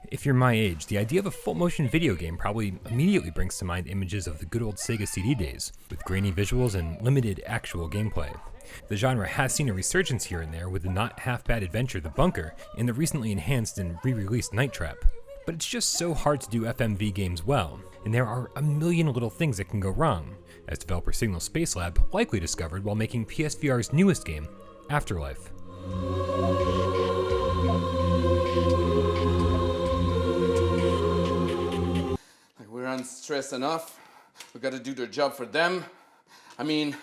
If you're my age, the idea of a full-motion video game probably immediately brings to mind images of the good old Sega CD days, with grainy visuals and limited actual gameplay. The genre has seen a resurgence here and there with the not half-bad adventure The Bunker and the recently enhanced and re-released Night Trap. But it's just so hard to do FMV games well, and there are a million little things that can go wrong, as developer Signal Space Lab likely discovered while making PSVR's newest game, Afterlife. We're unstressed enough. We gotta do their job for them. I mean,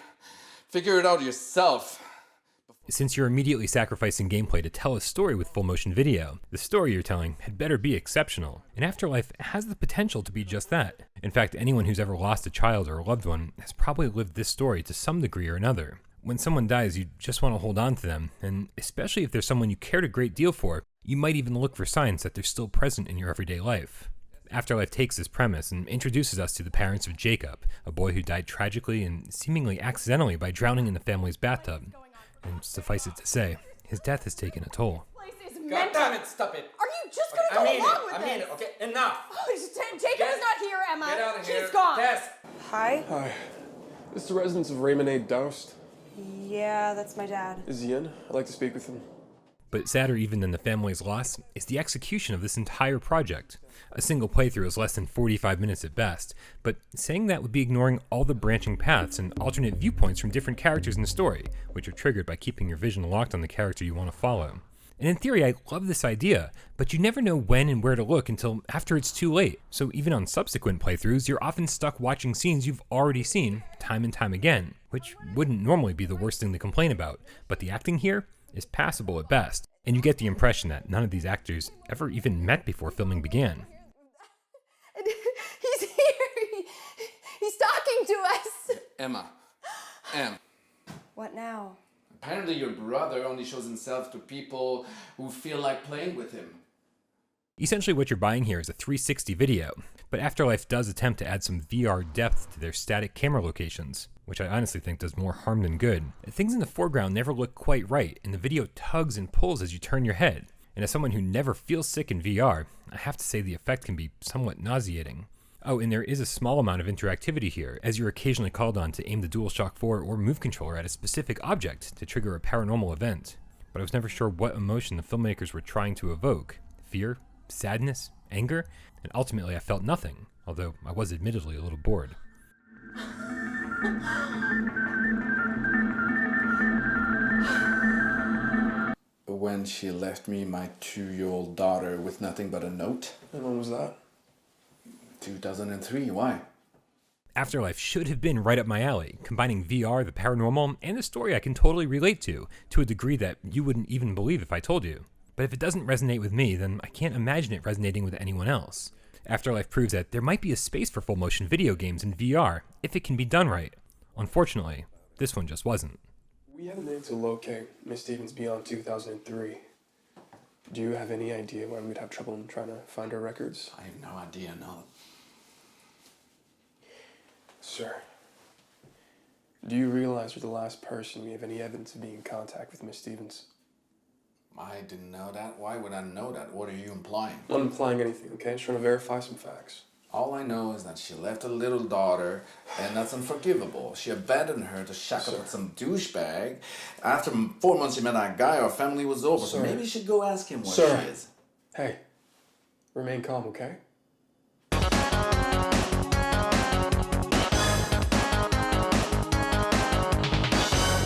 figure it out yourself. Since you're immediately sacrificing gameplay to tell a story with full motion video, the story you're telling had better be exceptional. And Afterlife has the potential to be just that. In fact, anyone who's ever lost a child or a loved one has probably lived this story to some degree or another. When someone dies, you just want to hold on to them, and especially if there's someone you cared a great deal for, you might even look for signs that they're still present in your everyday life. Afterlife takes this premise and introduces us to the parents of Jacob, a boy who died tragically and seemingly accidentally by drowning in the family's bathtub. And suffice it to say, his death has taken a toll. God damn it, stop it. Are you just going to go along with this? I mean it, okay? Enough. Jacob is not here, Emma. Get out of here. He's gone. Tess. Hi. Hi. This is the residence of Raymond A. Doust. Yeah, that's my dad. Is he in? I'd like to speak with him. But sadder even than the family's loss is the execution of this entire project. A single playthrough is less than 45 minutes at best, but saying that would be ignoring all the branching paths and alternate viewpoints from different characters in the story, which are triggered by keeping your vision locked on the character you want to follow. And in theory, I love this idea, but you never know when and where to look until after it's too late. So even on subsequent playthroughs, you're often stuck watching scenes you've already seen time and time again, which wouldn't normally be the worst thing to complain about, but the acting here is passable at best, and you get the impression that none of these actors ever even met before filming began. He's here. He's talking to us. Emma. What now? Apparently your brother only shows himself to people who feel like playing with him. Essentially what you're buying here is a 360 video, but Afterlife does attempt to add some VR depth to their static camera locations, which I honestly think does more harm than good. Things in the foreground never look quite right, and the video tugs and pulls as you turn your head. And as someone who never feels sick in VR, I have to say the effect can be somewhat nauseating. Oh, and there is a small amount of interactivity here, as you're occasionally called on to aim the DualShock 4 or Move controller at a specific object to trigger a paranormal event. But I was never sure what emotion the filmmakers were trying to evoke. Fear? Sadness? Anger? And ultimately I felt nothing, although I was admittedly a little bored. When she left me my 2-year-old daughter with nothing but a note. And when was that? 2003, why? Afterlife should have been right up my alley, combining VR, the paranormal, and a story I can totally relate to a degree that you wouldn't even believe if I told you. But if it doesn't resonate with me, then I can't imagine it resonating with anyone else. Afterlife proves that there might be a space for full motion video games in VR, if it can be done right. Unfortunately, this one just wasn't. We haven't been able to locate Miss Stevens beyond 2003. Do you have any idea why we'd have trouble in trying to find our records? I have no idea, no. Sir, do you realize you're the last person we have any evidence of being in contact with Miss Stevens? I didn't know that. Why would I know that? What are you implying? I'm not implying anything, okay? Just trying to verify some facts. All I know is that she left a little daughter, and that's unforgivable. She abandoned her to shack up with some douchebag. After 4 months she met that guy, our family was over. Sir. So maybe you should go ask him where Sir. she is. Hey, remain calm, okay?